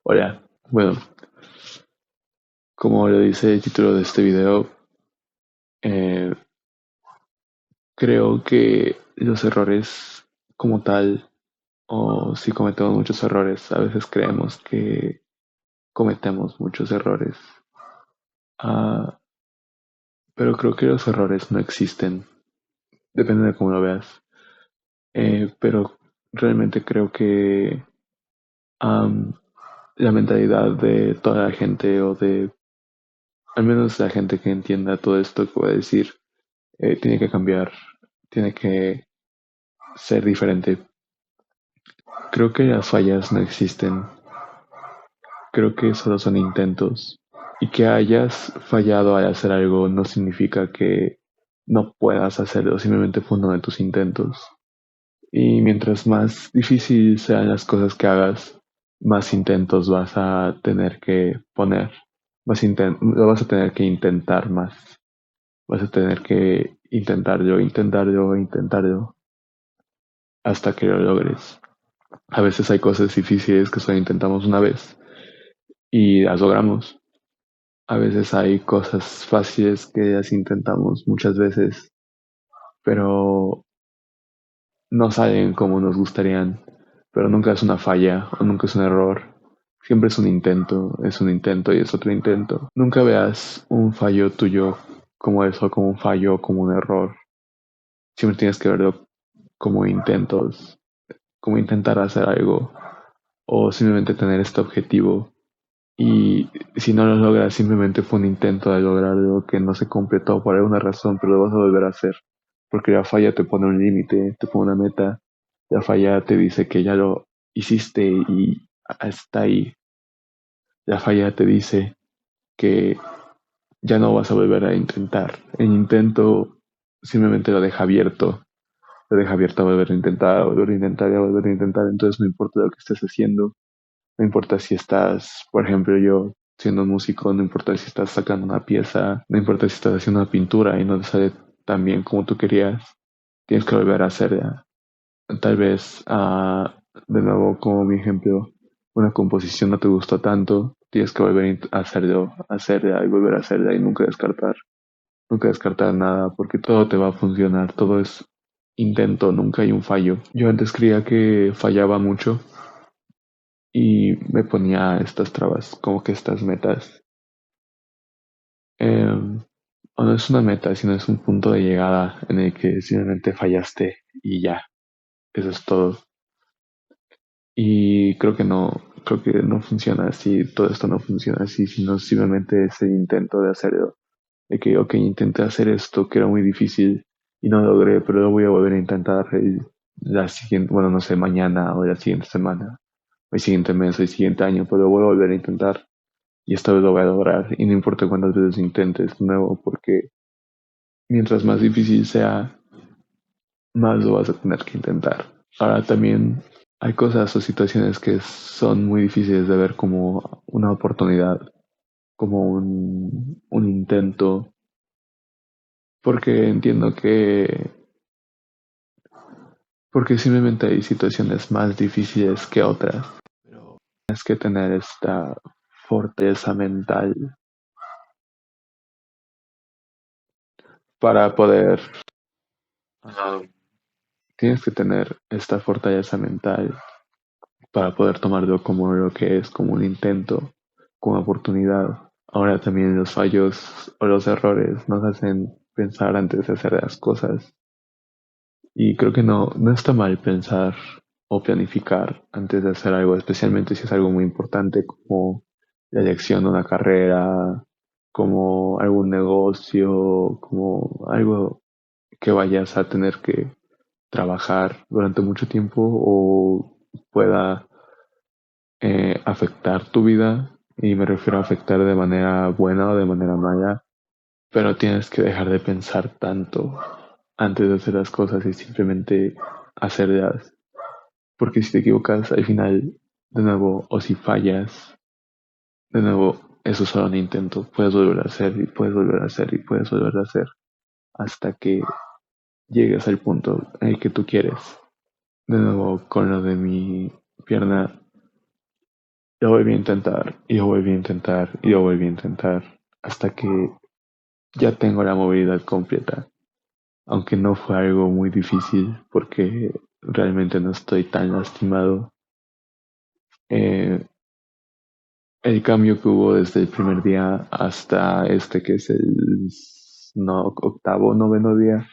Hola, bueno, como lo dice el título de este video, eh, creo que los errores como tal, o si cometemos muchos errores, a veces creemos que cometemos muchos errores. Ah, pero creo que los errores no existen, depende de cómo lo veas. Pero realmente creo que am, la mentalidad de toda la gente, o de al menos la gente que entienda todo esto que voy a decir, tiene que cambiar, tiene que ser diferente. Creo que las fallas no existen, creo que solo son intentos. Y que hayas fallado al hacer algo no significa que no puedas hacerlo, simplemente fue uno de tus intentos. Y mientras más difícil sean las cosas que hagas, más intentos vas a tener que poner, lo vas a tener que intentar más, vas a tener que intentarlo, hasta que lo logres. A veces hay cosas difíciles que solo intentamos una vez y las logramos. A veces hay cosas fáciles que las intentamos muchas veces, pero no salen como nos gustarían. Pero nunca es una falla o nunca es un error. Siempre es un intento y es otro intento. Nunca veas un fallo tuyo como eso, como un fallo, como un error. Siempre tienes que verlo como intentos, como intentar hacer algo o simplemente tener este objetivo. Y si no lo logras, simplemente fue un intento de lograr algo que no se completó por alguna razón, pero lo vas a volver a hacer. Porque la falla te pone un límite, te pone una meta. La falla te dice que ya lo hiciste y está ahí. La falla te dice que ya no vas a volver a intentar. El intento simplemente lo deja abierto a volver a intentar, a volver a intentar y a volver a intentar. Entonces no importa lo que estés haciendo, no importa si estás, por ejemplo, yo siendo músico, no importa si estás sacando una pieza, no importa si estás haciendo una pintura y no te sale tan bien como tú querías, tienes que volver a hacerla. Tal vez, de nuevo, como mi ejemplo, una composición no te gustó tanto, tienes que volver a hacerla y volver a hacerla y nunca descartar nada, porque todo te va a funcionar, todo es intento, nunca hay un fallo. Yo antes creía que fallaba mucho y me ponía estas trabas, como que estas metas. Em, o no es una meta, sino es un punto de llegada en el que simplemente fallaste y ya, eso es todo. Y creo que no funciona así, todo esto no funciona así, sino simplemente es el intento de hacerlo. De que, ok, intenté hacer esto que era muy difícil y no lo logré, pero lo voy a volver a intentar la siguiente, bueno, no sé, mañana o la siguiente semana, o el siguiente mes o el siguiente año, pero lo voy a volver a intentar. Y esta vez lo voy a lograr. Y no importa cuántas veces intentes de nuevo, porque mientras más difícil sea, más lo vas a tener que intentar. Ahora también hay cosas o situaciones que son muy difíciles de ver como una oportunidad, como un intento, porque entiendo porque simplemente hay situaciones más difíciles que otras, pero tienes que tener esta fortaleza mental para poder, ah, tienes que tener esta fortaleza mental para poder tomarlo como lo que es, como un intento, como oportunidad. Ahora también los fallos o los errores nos hacen pensar antes de hacer las cosas. Y creo que no está mal pensar o planificar antes de hacer algo, especialmente si es algo muy importante como la elección de una carrera, como algún negocio, como algo que vayas a tener que trabajar durante mucho tiempo o pueda afectar tu vida, y me refiero a afectar de manera buena o de manera mala, pero tienes que dejar de pensar tanto antes de hacer las cosas y simplemente hacerlas, porque si te equivocas al final, de nuevo, o si fallas, de nuevo, eso es solo un intento, puedes volver a hacer y puedes volver a hacer y puedes volver a hacer hasta que llegues al punto en el que tú quieres. De nuevo, con lo de mi pierna, Lo volví a intentar, y lo volví a intentar, y lo volví a intentar, hasta que ya tengo la movilidad completa. Aunque no fue algo muy difícil, porque realmente no estoy tan lastimado. Eh, el cambio que hubo desde el primer día hasta este que es el no, octavo, noveno día,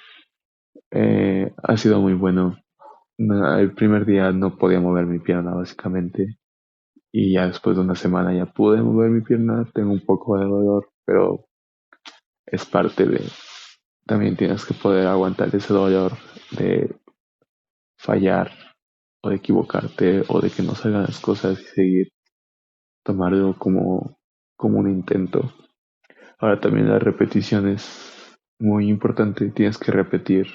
ha sido muy bueno. El primer día no podía mover mi pierna básicamente y ya después de una semana ya pude mover mi pierna. Tengo un poco de dolor, pero es parte de... También tienes que poder aguantar ese dolor de fallar o de equivocarte o de que no salgan las cosas y seguir tomarlo como un intento. Ahora también la repetición es muy importante. Tienes que repetir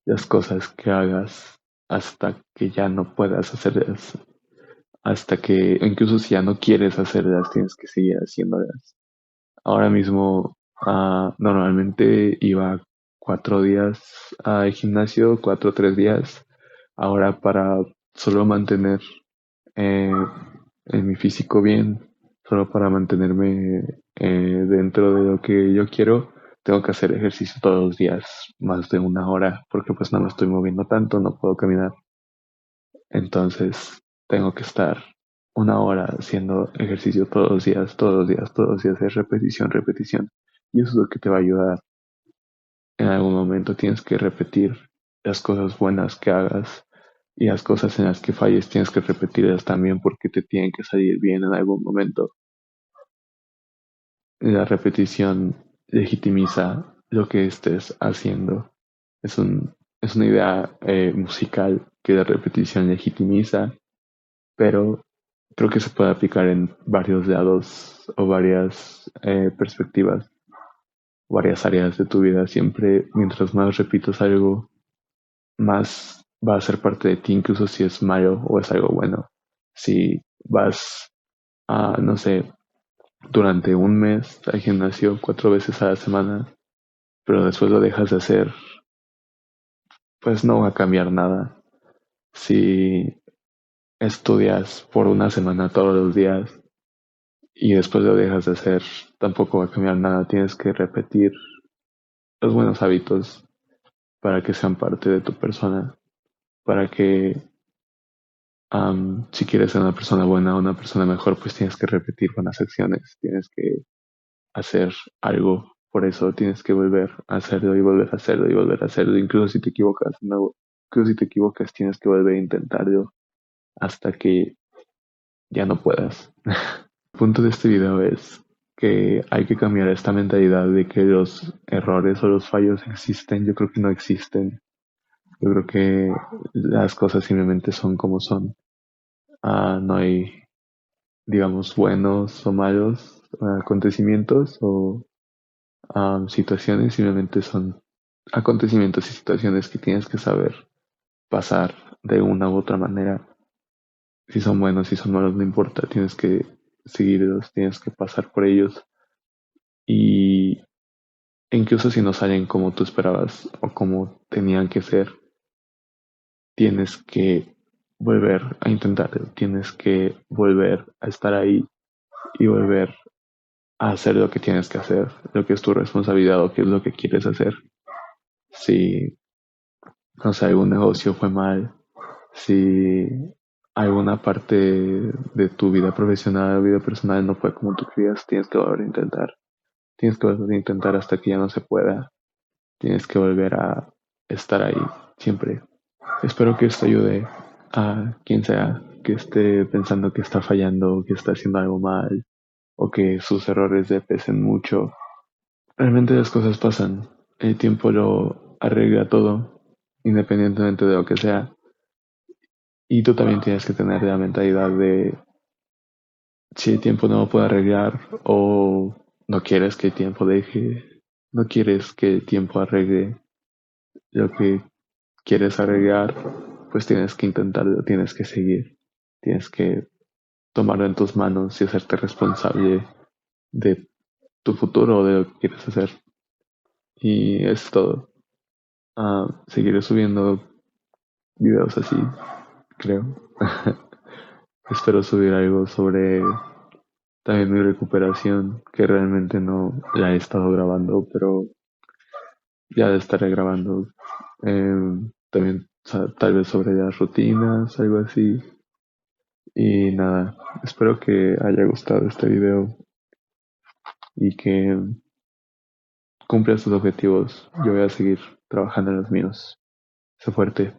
las cosas que hagas hasta que ya no puedas hacerlas. Hasta que, incluso si ya no quieres hacerlas, tienes que seguir haciéndolas. Ahora mismo, normalmente iba 4 días al gimnasio, 4 o 3 días. Ahora para solo mantener eh, en mi físico bien, solo para mantenerme dentro de lo que yo quiero, tengo que hacer ejercicio todos los días, más de 1 hora, porque pues no me estoy moviendo tanto, no puedo caminar. Entonces tengo que estar 1 hora haciendo ejercicio todos los días, todos los días, todos los días, es repetición, repetición. Y eso es lo que te va a ayudar. En algún momento tienes que repetir las cosas buenas que hagas y las cosas en las que falles tienes que repetirlas también porque te tienen que salir bien en algún momento. La repetición legitimiza lo que estés haciendo. Es es una idea musical que la repetición legitimiza, pero creo que se puede aplicar en varios lados o varias perspectivas, varias áreas de tu vida. Siempre, mientras más repitas algo, más va a ser parte de ti, incluso si es malo o es algo bueno. Si vas a, no sé, durante un mes al gimnasio 4 veces a la semana, pero después lo dejas de hacer, pues no va a cambiar nada. Si estudias por una semana todos los días y después lo dejas de hacer, tampoco va a cambiar nada. Tienes que repetir los buenos hábitos para que sean parte de tu persona, para que si quieres ser una persona buena o una persona mejor, pues tienes que repetir buenas acciones, tienes que hacer algo. Por eso tienes que volver a hacerlo y volver a hacerlo y volver a hacerlo. Incluso si te equivocas, no, incluso si te equivocas, tienes que volver a intentarlo hasta que ya no puedas. El punto de este video es que hay que cambiar esta mentalidad de que los errores o los fallos existen. Yo creo que no existen. Yo creo que las cosas simplemente son como son. No hay, digamos, buenos o malos acontecimientos o situaciones, simplemente son acontecimientos y situaciones que tienes que saber pasar de una u otra manera. Si son buenos, si son malos, no importa, tienes que seguirlos, tienes que pasar por ellos y incluso si no salen como tú esperabas o como tenían que ser, tienes que volver a intentarlo, tienes que volver a estar ahí y volver a hacer lo que tienes que hacer, lo que es tu responsabilidad o qué es lo que quieres hacer. Si, no sé, algún negocio fue mal, si alguna parte de tu vida profesional o vida personal no fue como tú querías, tienes que volver a intentar. Tienes que volver a intentar hasta que ya no se pueda. Tienes que volver a estar ahí siempre. Espero que esto ayude a quien sea que esté pensando que está fallando, que está haciendo algo mal o que sus errores le pesen mucho. Realmente las cosas pasan. El tiempo lo arregla todo, independientemente de lo que sea. Y tú también tienes que tener la mentalidad de si el tiempo no lo puede arreglar o no quieres que el tiempo deje, no quieres que el tiempo arregle lo que quieres arreglar, pues tienes que intentarlo, tienes que seguir, tienes que tomarlo en tus manos y hacerte responsable de tu futuro o de lo que quieres hacer. Y es todo. Seguiré subiendo videos así, creo. Espero subir algo sobre también mi recuperación, que realmente no la he estado grabando, pero ya la estaré grabando. También tal vez sobre las rutinas, algo así. Y nada, espero que haya gustado este video y que cumplas tus objetivos. Yo voy a seguir trabajando en los míos. Sé fuerte.